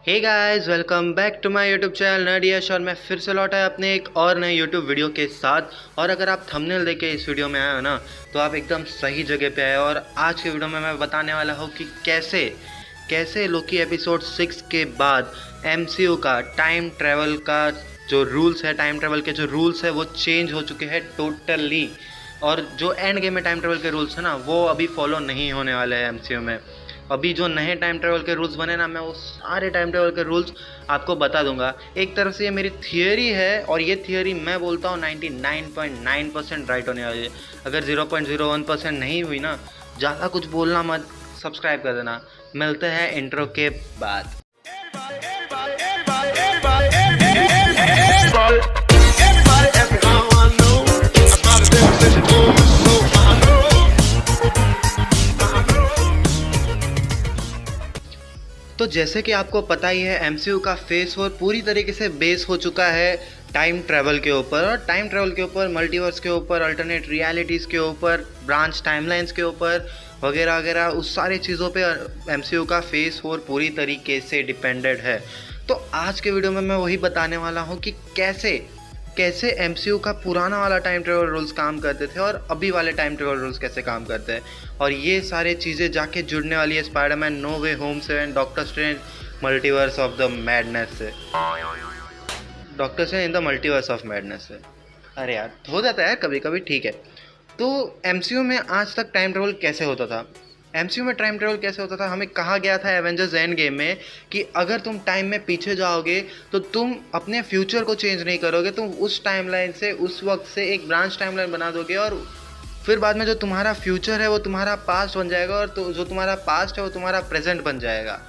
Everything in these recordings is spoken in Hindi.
Hey guys, welcome back to my YouTube channel Nerdyish. और मैं फिर से लौटा है अपने एक और नए यूट्यूब वीडियो के साथ। और अगर आप थंबनेल देख के इस वीडियो में आए हो ना, तो आप एकदम सही जगह पे आए हो। और आज के वीडियो में मैं बताने वाला हूँ कि कैसे कैसे लोकी एपिसोड 6 के बाद एमसीयू का टाइम ट्रैवल का जो रूल्स है, टाइम ट्रैवल के जो रूल्स है वो चेंज हो चुके हैं टोटली। और जो एंड गेम में टाइम ट्रैवल के रूल्स है ना, वो अभी फॉलो नहीं होने वाले हैं एमसीयू में। अभी जो नए टाइम ट्रैवल के रूल्स बने ना, मैं वो सारे टाइम ट्रैवल के रूल्स आपको बता दूंगा। एक तरफ से ये मेरी थियोरी है, और ये थियोरी मैं बोलता हूँ 99.9% राइट होने वाली है। अगर 0.01% नहीं हुई ना, ज़्यादा कुछ बोलना मत, सब्सक्राइब कर देना। मिलते हैं इंट्रो के बाद। तो जैसे कि आपको पता ही है, एमसीयू का फेस 4 पूरी तरीके से बेस हो चुका है टाइम ट्रैवल के ऊपर। और टाइम ट्रैवल के ऊपर, मल्टीवर्स के ऊपर, अल्टरनेट रियलिटीज़ के ऊपर, ब्रांच टाइमलाइंस के ऊपर वगैरह वगैरह, उस सारी चीज़ों पे एमसीयू का फेस 4 पूरी तरीके से डिपेंडेड है। तो आज के वीडियो में मैं वही बताने वाला हूँ कि कैसे कैसे एमसीयू का पुराना वाला टाइम ट्रैवल रूल्स काम करते थे और अभी वाले टाइम ट्रैवल रूल्स कैसे काम करते हैं। और ये सारे चीज़ें जाके जुड़ने वाली है स्पाइडरमैन नो वे होम से and Doctor Strange Multiverse of the Madness से। Doctor Strange in the Multiverse of Madness से। अरे यार, हो जाता है कभी कभी, ठीक है। तो एमसीयू में आज तक टाइम ट्रैवल कैसे होता था? एमसीयू में टाइम ट्रैवल कैसे होता था? हमें कहा गया था एवेंजर्स एंड गेम में कि अगर तुम टाइम में पीछे जाओगे तो तुम अपने फ्यूचर को चेंज नहीं करोगे, तुम उस टाइमलाइन से, उस वक्त से एक ब्रांच टाइमलाइन बना दोगे, और फिर बाद में जो तुम्हारा फ्यूचर है वो तुम्हारा पास्ट बन जाएगा, और तो जो तुम्हारा पास्ट है वो तुम्हारा प्रेजेंट बन जाएगा।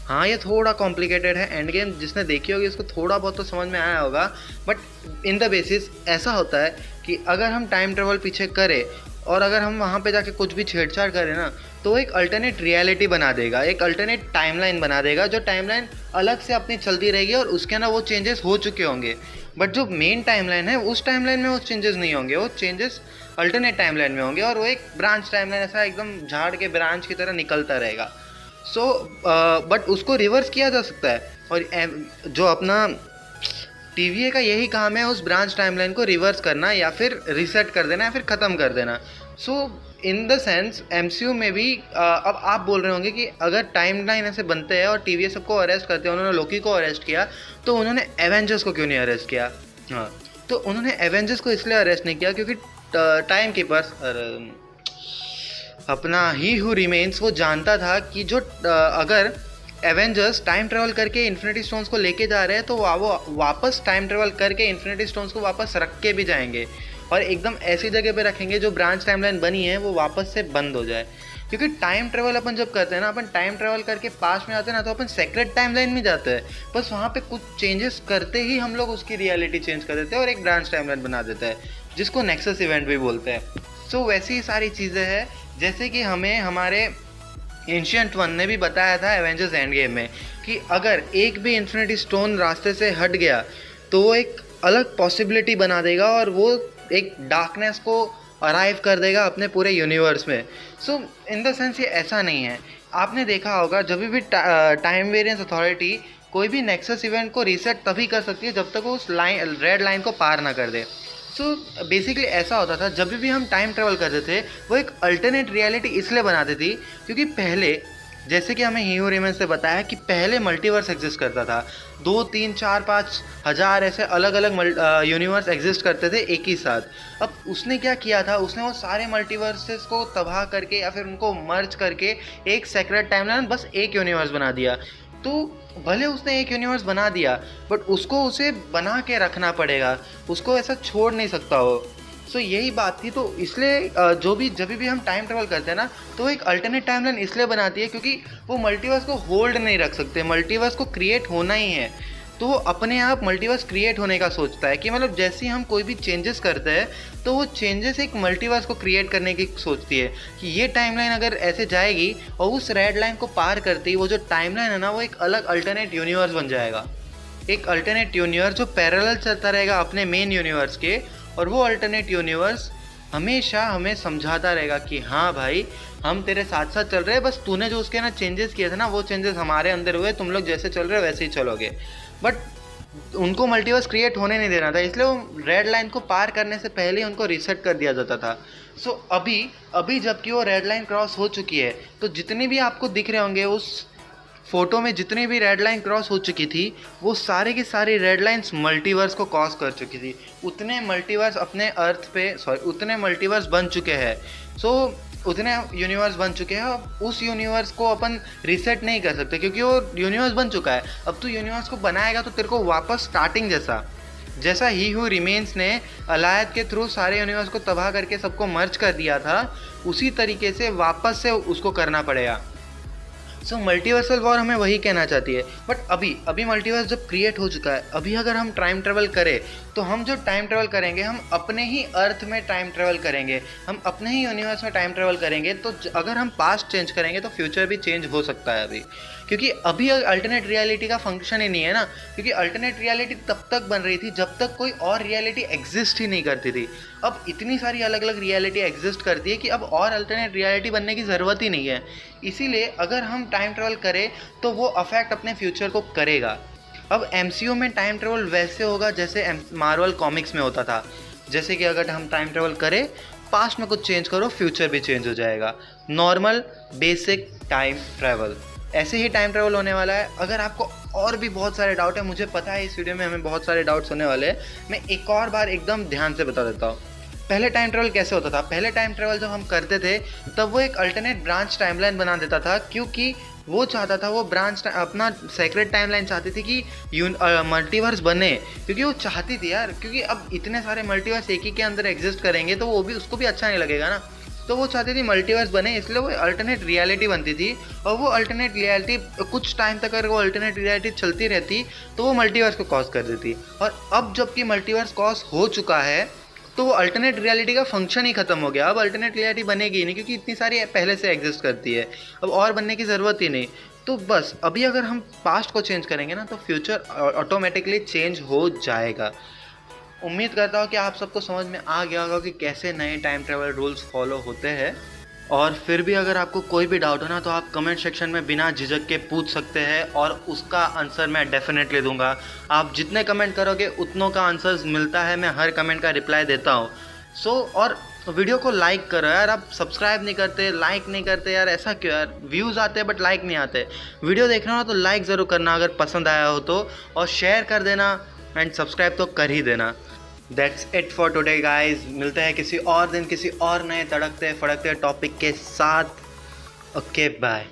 हाँ, ये थोड़ा कॉम्प्लिकेटेड है। एंड गेम जिसने देखी होगी उसको थोड़ा बहुत तो समझ में आया होगा, बट इन द बेसिस ऐसा होता है कि अगर हम टाइम ट्रेवल पीछे करें और अगर हम वहाँ पे जाके कुछ भी छेड़छाड़ करें ना, तो वो एक अल्टरनेट रियलिटी बना देगा, एक अल्टरनेट टाइमलाइन बना देगा, जो टाइमलाइन अलग से अपनी चलती रहेगी और उसके अंदर वो चेंजेस हो चुके होंगे। बट जो मेन टाइमलाइन है उस टाइमलाइन में वो चेंजेस नहीं होंगे, वो चेंजेस अल्टरनेट टाइमलाइन में होंगे, और वो एक ब्रांच टाइमलाइन ऐसा एकदम झाड़ के ब्रांच की तरह निकलता रहेगा। सो बट उसको रिवर्स किया जा सकता है, और जो अपना टीवीए का यही काम है, उस ब्रांच टाइमलाइन को रिवर्स करना या फिर रीसेट कर देना या फिर ख़त्म कर देना। सो इन द सेंस एमसीयू में भी अब आप बोल रहे होंगे कि अगर टाइमलाइन ऐसे बनते हैं और टीवीए सबको अरेस्ट करते हैं, उन्होंने लोकी को अरेस्ट किया, तो उन्होंने एवेंजर्स को क्यों नहीं अरेस्ट किया? हाँ, तो उन्होंने एवेंजर्स को इसलिए अरेस्ट नहीं किया क्योंकि टाइम कीपर्स, अपना ही हु रिमेन्स, वो जानता था कि जो अगर एवेंजर्स टाइम ट्रेवल करके इन्फिनिटी स्टोन्स को लेके जा रहे हैं तो वो वापस टाइम ट्रेवल करके इन्फिनिटी स्टोन्स को वापस रख के भी जाएंगे, और एकदम ऐसी जगह पे रखेंगे जो ब्रांच टाइमलाइन बनी है वो वापस से बंद हो जाए। क्योंकि टाइम ट्रेवल अपन जब करते हैं ना, अपन टाइम ट्रेवल करके पास्ट में आते हैं ना, तो अपन सेक्रेट टाइमलाइन में जाते हैं, बस वहाँ पे कुछ चेंजेस करते ही हम लोग उसकी रियलिटी चेंज कर देते हैं और एक ब्रांच टाइमलाइन बना देता है, जिसको नेक्सस इवेंट भी बोलते हैं। सो वैसी ही सारी चीज़ें हैं, जैसे कि हमें हमारे एंशिएंट वन ने भी बताया था एवेंजर्स एंड गेम में कि अगर एक भी इन्फिनिटी स्टोन रास्ते से हट गया तो वो एक अलग पॉसिबिलिटी बना देगा और वो एक डार्कनेस को अराइव कर देगा अपने पूरे यूनिवर्स में। सो इन द सेंस ये ऐसा नहीं है। आपने देखा होगा जब भी टाइम वेरिएंस अथॉरिटी कोई भी नेक्सस इवेंट को रीसेट तभी कर सकती है जब तक वो उस लाइन, रेड लाइन को पार ना कर दे। सो बेसिकली ऐसा होता था, जब भी हम टाइम ट्रेवल करते थे वो एक अल्टरनेट रियलिटी इसलिए बनाती थी क्योंकि पहले, जैसे कि हमें हीरो रेमन से बताया कि पहले मल्टीवर्स एग्जिस्ट करता था, 2, 3, 4, 5 हज़ार ऐसे अलग अलग यूनिवर्स एग्जिस्ट करते थे एक ही साथ। अब उसने क्या किया था, उसने वो सारे मल्टीवर्सेस को तबाह करके या फिर उनको मर्ज करके एक सेक्रेट टाइमलाइन, बस एक यूनिवर्स बना दिया। तो भले उसने एक यूनिवर्स बना दिया, बट उसको उसे बना के रखना पड़ेगा, उसको ऐसा छोड़ नहीं सकता हो। सो यही बात थी। तो इसलिए जब भी हम टाइम ट्रेवल करते हैं ना, तो एक अल्टरनेट टाइमलाइन इसलिए बनाती है क्योंकि वो मल्टीवर्स को होल्ड नहीं रख सकते, मल्टीवर्स को क्रिएट होना ही है। तो वो अपने आप मल्टीवर्स क्रिएट होने का सोचता है कि मतलब जैसे ही हम कोई भी चेंजेस करते हैं तो वो चेंजेस एक मल्टीवर्स को क्रिएट करने की सोचती है कि ये टाइमलाइन अगर ऐसे जाएगी और उस रेड लाइन को पार करते ही वो जो टाइमलाइन है ना, वो एक अलग अल्टरनेट यूनिवर्स बन जाएगा, एक अल्टरनेट यूनिवर्स जो पैरेलल चलता रहेगा अपने मेन यूनिवर्स के। और वो अल्टरनेट यूनिवर्स हमेशा हमें समझाता रहेगा कि हाँ भाई, हम तेरे साथ साथ चल रहे हैं, बस तूने जो उसके ना चेंजेस किए थे ना, वो चेंजेस हमारे अंदर हुए, तुम लोग जैसे चल रहे हो वैसे ही चलोगे। बट उनको मल्टीवर्स क्रिएट होने नहीं देना था, इसलिए वो रेड लाइन को पार करने से पहले ही उनको रीसेट कर दिया जाता था। सो अभी अभी जबकि वो रेड लाइन क्रॉस हो चुकी है, तो जितने भी आपको दिख रहे होंगे उस फोटो में, जितनी भी रेड लाइन क्रॉस हो चुकी थी, वो सारे की सारी रेड लाइन्स मल्टीवर्स को क्रॉस कर चुकी थी। उतने मल्टीवर्स अपने अर्थ पे, उतने मल्टीवर्स बन चुके हैं। सो उतने यूनिवर्स बन चुके हैं। अब उस यूनिवर्स को अपन रीसेट नहीं कर सकते, क्योंकि वो यूनिवर्स बन चुका है। अब तू यूनिवर्स को बनाएगा तो तेरे को वापस स्टार्टिंग जैसा ही हु रिमेन्स ने अलायद के थ्रू सारे यूनिवर्स को तबाह करके सबको मर्ज कर दिया था, उसी तरीके से वापस से उसको करना पड़ेगा। सो मल्टीवर्सल वॉर हमें वही कहना चाहती है। बट अभी मल्टीवर्स जब क्रिएट हो चुका है, अभी अगर हम टाइम ट्रेवल करें, तो हम जो टाइम ट्रेवल करेंगे, हम अपने ही अर्थ में टाइम ट्रेवल करेंगे, हम अपने ही यूनिवर्स में टाइम ट्रेवल करेंगे। तो अगर हम पास्ट चेंज करेंगे तो फ्यूचर भी चेंज हो सकता है अभी, क्योंकि अभी अल्टरनेट रियलिटी का फंक्शन ही नहीं है ना। क्योंकि अल्टरनेट रियलिटी तब तक बन रही थी जब तक कोई और रियलिटी एग्जिस्ट ही नहीं करती थी। अब इतनी सारी अलग अलग रियलिटी एग्जिस्ट करती है कि अब और अल्टरनेट रियलिटी बनने की ज़रूरत ही नहीं है। इसीलिए अगर हम टाइम ट्रेवल करें तो वो अफेक्ट अपने फ्यूचर को करेगा। अब MCU में टाइम ट्रेवल वैसे होगा जैसे मार्वल कॉमिक्स में होता था। जैसे कि अगर हम टाइम ट्रेवल करें, पास्ट में कुछ चेंज करो, फ्यूचर भी चेंज हो जाएगा। नॉर्मल बेसिक टाइम ट्रेवल, ऐसे ही टाइम ट्रेवल होने वाला है। अगर आपको और भी बहुत सारे डाउट है, मुझे पता है इस वीडियो में हमें बहुत सारे डाउट्स होने वाले हैं, मैं एक और बार एकदम ध्यान से बता देता हूँ। पहले टाइम ट्रेवल कैसे होता था? पहले टाइम ट्रेवल जब हम करते थे तब वो एक अल्टरनेट ब्रांच टाइमलाइन बना देता था, क्योंकि वो चाहता था, वो ब्रांच अपना सेक्रेट टाइमलाइन चाहती थी कि मल्टीवर्स बने, क्योंकि वो चाहती थी यार। क्योंकि अब इतने सारे मल्टीवर्स एक ही के अंदर एग्जिस्ट करेंगे तो वो भी, उसको भी अच्छा नहीं लगेगा ना। तो वो चाहती थी मल्टीवर्स बने, इसलिए वो अल्टरनेट रियलिटी बनती थी। और वो अल्टरनेट रियलिटी कुछ टाइम तक अगर वो अल्टरनेट रियलिटी चलती रहती तो वो मल्टीवर्स को कॉज कर देती। और अब जबकि मल्टीवर्स कॉज हो चुका है तो वो अल्टरनेट रियलिटी का फंक्शन ही खत्म हो गया। अब अल्टरनेट रियलिटी बनेगी ही नहीं, क्योंकि इतनी सारी पहले से एग्जिस्ट करती है, अब और बनने की ज़रूरत ही नहीं। तो बस अभी अगर हम पास्ट को चेंज करेंगे ना, तो फ्यूचर ऑटोमेटिकली चेंज हो जाएगा। उम्मीद करता हूँ कि आप सबको समझ में आ गया होगा कि कैसे नए टाइम ट्रेवल रूल्स फॉलो होते हैं। और फिर भी अगर आपको कोई भी डाउट हो ना, तो आप कमेंट सेक्शन में बिना झिझक के पूछ सकते हैं, और उसका आंसर मैं डेफिनेटली दूंगा। आप जितने कमेंट करोगे उतनों का आंसर्स मिलता है, मैं हर कमेंट का रिप्लाई देता हूँ। और वीडियो को लाइक करो यार, आप सब्सक्राइब नहीं करते, लाइक नहीं करते यार, ऐसा क्यों यार? व्यूज़ आते हैं बट लाइक नहीं आते। वीडियो देख रहे हो तो लाइक ज़रूर करना अगर पसंद आया हो तो, और शेयर कर देना, एंड सब्सक्राइब तो कर ही देना। That's it for today guys. मिलते हैं किसी और दिन किसी और नए तड़कते फड़कते टॉपिक के साथ। Okay bye.